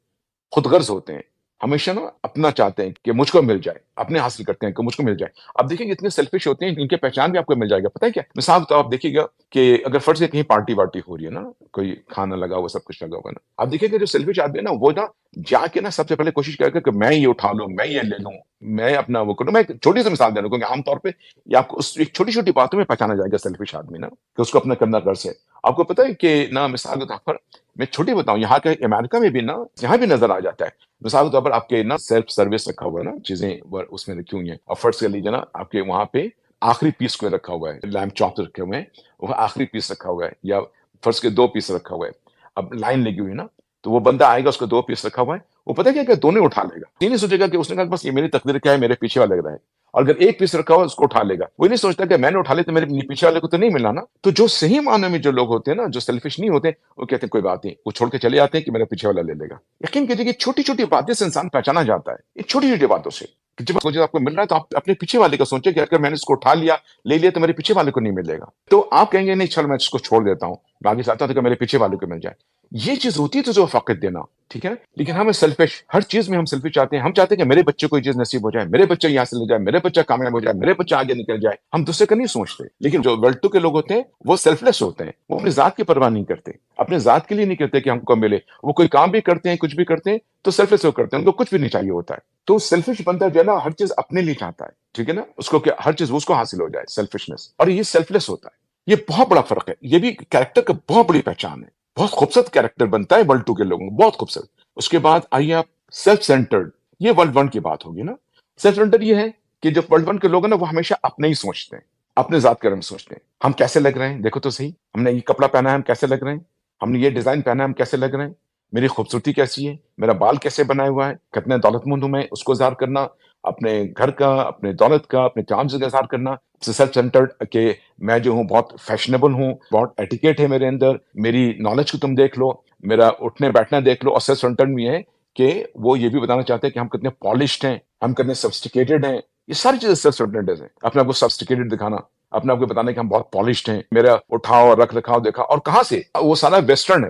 خود غرض ہوتے ہیں, ہمیشہ نا اپنا چاہتے ہیں کہ مجھ کو مل جائے, اپنے حاصل کرتے ہیں کہ مجھ کو مل جائے. اب دیکھیں گے اتنے سیلفش ہوتے ہیں, ان کی پہچان بھی آپ کو مل جائے گا. پتہ ہے کیا مثال تو آپ دیکھیے گا کہ اگر فرض ہے کہیں پارٹی وارٹی ہو رہی ہے نا, کوئی کھانا لگا ہوا, سب کچھ لگا ہوا نا, آپ دیکھیں گے جو سیلفش آدمی ہے نا وہ نا جا کے نا سب سے پہلے کوشش کرے گا کہ میں یہ اٹھا لوں, میں یہ لے لوں, میں اپنا وہ کروں. میں ایک چھوٹی سی مثال دے رہا ہوں کیونکہ عام طور پہ یہ آپ کو اس ایک چھوٹی چھوٹی باتوں میں پہچانا جائے گا سیلفش آدمی نا, کہ اس کو اپنا کرنا غرض ہے. آپ کو پتہ ہے کہ نا مثال کے طور پر میں چھوٹی بتاؤں, یہاں کے امریکہ میں بھی نا یہاں بھی نظر آ جاتا ہے. مثال کے طور پر آپ کے نا سیلف سروس رکھا ہوا ہے نا, چیزیں اس میں رکھی ہوئی ہیں, اور فرض کر لیجیے نا آپ کے وہاں پہ آخری پیس کو رکھا ہوا ہے, لیمب چاپ رکھے ہوئے ہیں, وہ آخری پیس رکھا ہوا ہے, یا فرض کے 2 پیس رکھا ہوا ہے. اب لائن لگی ہوئی ہے نا, تو وہ بندہ آئے گا, اس کو 2 پیس رکھا ہوا ہے, وہ پتہ کیا کہ دونوں اٹھا لے گا. یہ نہیں سوچے گا کہ اس نے کہا بس یہ میری تقدیر کیا ہے, میرے پیچھے والا لگ رہا ہے. اور اگر 1 پیس رکھا ہوا اس کو اٹھا لے گا. وہ نہیں سوچتا کہ میں نے اٹھا لے تو میرے پیچھے والے کو تو نہیں ملنا نا. تو جو صحیح معنی میں جو لوگ ہوتے ہیں نا, جو سیلفش نہیں ہوتے, وہ کہتے ہیں کوئی بات نہیں, وہ چھوڑ کے چلے جاتے ہیں کہ میرے پیچھے والا لے لے گا. یقین کیجیے کہ چھوٹی چھوٹی باتیں سے انسان پہچانا جاتا ہے, یہ چھوٹی چھوٹی باتوں سے. کہ جب مجھے آپ کو مل رہا ہے تو آپ اپنے پیچھے والے کو سوچیں کہ اگر میں نے اس کو اٹھا لیا, لے لیا, تو میرے پیچھے والے کو نہیں ملے گا. تو آپ کہیں گے نہیں چل میں اس کو چھوڑ دیتا ہوں, باقی چاہتا ہوں کہ میرے پیچھے والے کو مل جائے. یہ چیز ہوتی ہے تو جو فقط دینا, ٹھیک ہے. لیکن ہمیں سیلفش, ہر چیز میں ہم سیلفش چاہتے ہیں. ہم چاہتے ہیں کہ میرے بچے کو یہ چیز نصیب ہو جائے, میرے بچے یہاں سے لے جائے, میرے بچہ کامیاب ہو جائے, میرے بچہ آگے نکل جائے. ہم دوسرے کا نہیں سوچتے. لیکن جو ورلڈ 2 کے لوگ ہوتے ہیں وہ سیلفلیس ہوتے ہیں, وہ اپنی ذات کی پرواہ نہیں کرتے, اپنے ذات کے لیے نہیں کرتے کہ ہم کو ملے. وہ کوئی کام بھی کرتے ہیں, کچھ بھی کرتے ہیں تو سیلفلیس ہو کرتے ہیں, ان کو کچھ بھی نہیں چاہیے ہوتا ہے. تو سیلفش بندہ جو ہے نا ہر چیز اپنے لیے چاہتا ہے, ٹھیک ہے نا, اس کو ہر چیز اس کو حاصل ہو جائے, سیلفشنس. اور یہ سیلفلیس ہوتا ہے. یہ بہت بڑا فرق ہے, یہ بھی کیریکٹر کا بہت بڑی پہچان ہے. بہت خوبصورت کیریکٹر بنتا ہے ورلڈ 2 کے لوگوں کو, بہت خوبصورت. اس کے بعد آئیے آپ سیلف سینٹرڈ. یہ ورلڈ 1 کی بات ہوگی نا. سیلف سینٹرڈ یہ ہے کہ جو ورلڈ 1 کے لوگ ہیں نا وہ ہمیشہ اپنے ہی سوچتے ہیں, اپنے ذات کے بارے میں سوچتے ہیں. ہم کیسے لگ رہے ہیں دیکھو تو صحیح, ہم نے یہ کپڑا پہنا ہے ہم کیسے لگ رہے ہیں, ہم نے یہ ڈیزائن پہنا ہے ہم کیسے لگ رہے ہیں, میری خوبصورتی کیسی ہے, میرا بال کیسے بنایا ہوا ہے, کتنے دولت مند ہوں میں, اس کو اظہار کرنا, اپنے گھر کا, اپنے دولت کا, اپنے کام سے اظہار کرنا. سیلف سینٹرڈ کہ میں جو ہوں بہت فیشنیبل ہوں, بہت ایٹیکیٹ ہے میرے اندر, میری نالج کو تم دیکھ لو, میرا اٹھنے بیٹھنا دیکھ لو. اور سیلف سینٹرڈ بھی ہے کہ وہ یہ بھی بتانا چاہتے ہیں کہ ہم کتنے پالشڈ ہیں, ہم کتنے سفسٹیکیٹڈ ہیں. یہ ساری چیزیں سیلف سینٹرڈ ہیں. اپنے آپ کو سفسٹیکیٹڈ دکھانا, اپنے آپ کو بتانا کہ ہم بہت پالشڈ ہیں, میرا اٹھاؤ رکھ رکھاؤ دیکھا, اور کہاں سے, وہ سارا ویسٹرن ہے.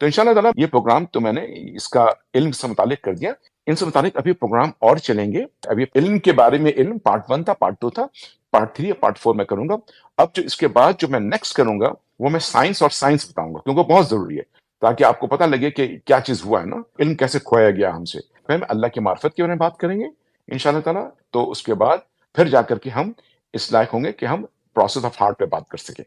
تو انشاءاللہ تعالیٰ یہ پروگرام تو میں نے اس کا علم سے متعلق کر دیا. ان سے متعلق ابھی پروگرام اور چلیں گے. ابھی علم کے بارے میں علم پارٹ 1 تھا، پارٹ 2 تھا، پارٹ 3 پارٹ 4 میں کروں گا. اب جو اس کے بعد جو میں نیکسٹ کروں گا وہ میں سائنس اور سائنس بتاؤں گا، کیونکہ بہت ضروری ہے تاکہ آپ کو پتہ لگے کہ کیا چیز ہوا ہے نا، علم کیسے کھویا گیا ہم سے. پھر اللہ کی معرفت کے بارے میں بات کریں گے انشاءاللہ تعالیٰ. تو اس کے بعد پھر جا کر کے ہم اس لائق ہوں گے کہ ہم پروسیس آف ہارٹ پہ بات کر سکیں.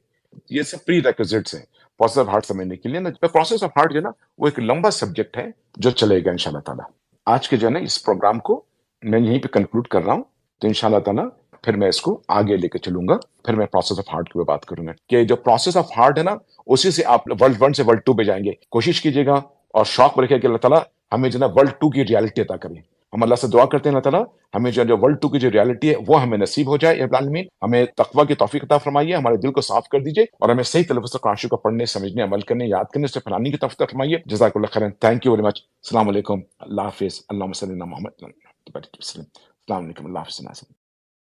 یہ سب پری ریکوزٹس ہیں پروسیس آف ہارٹ سمجھنے کے لیے نا. پروسیس آف ہارٹ جو ہے نا وہ ایک لمبا سبجیکٹ ہے جو چلے گا انشاءاللہ تعالیٰ. آج کے جو ہے نا اس پروگرام کو میں یہیں پہ کنکلوڈ کر رہا ہوں. تو انشاءاللہ تعالیٰ پھر میں اس کو آگے لے کے چلوں گا. پھر میں پروسیس آف ہارٹ کی بات کروں گا کہ جو پروسیس آف ہارٹ ہے نا اسی سے آپ ورلڈ 1 سے ورلڈ 2 پہ جائیں گے. کوشش کیجیے گا اور شوق میں رکھے کہ اللہ تعالیٰ ہمیں جو ہے نا ورلڈ 2 کی ریالٹی عطا کرے. ہم اللہ سے دعا کرتے ہیں اللہ تعالیٰ ہمیں جو ورلڈ 2 کی جو ریالٹی ہے وہ ہمیں نصیب ہو جائے. رب العالمین ہمیں تقوی کی توفیق عطا فرمائیے، ہمارے دل کو صاف کر دیجیے اور ہمیں صحیح تلفظ سے قرآن شریف کو پڑھنے، سمجھنے، عمل کرنے، یاد کرنے، سے پھیلانے کی توفیق عطا فرمائیے. جزاک اللہ خیرا. Thank you very much. السلام علیکم. اللہ حافظ. اللہم صلی علی محمد. السلام علیکم. اللہ حافظ.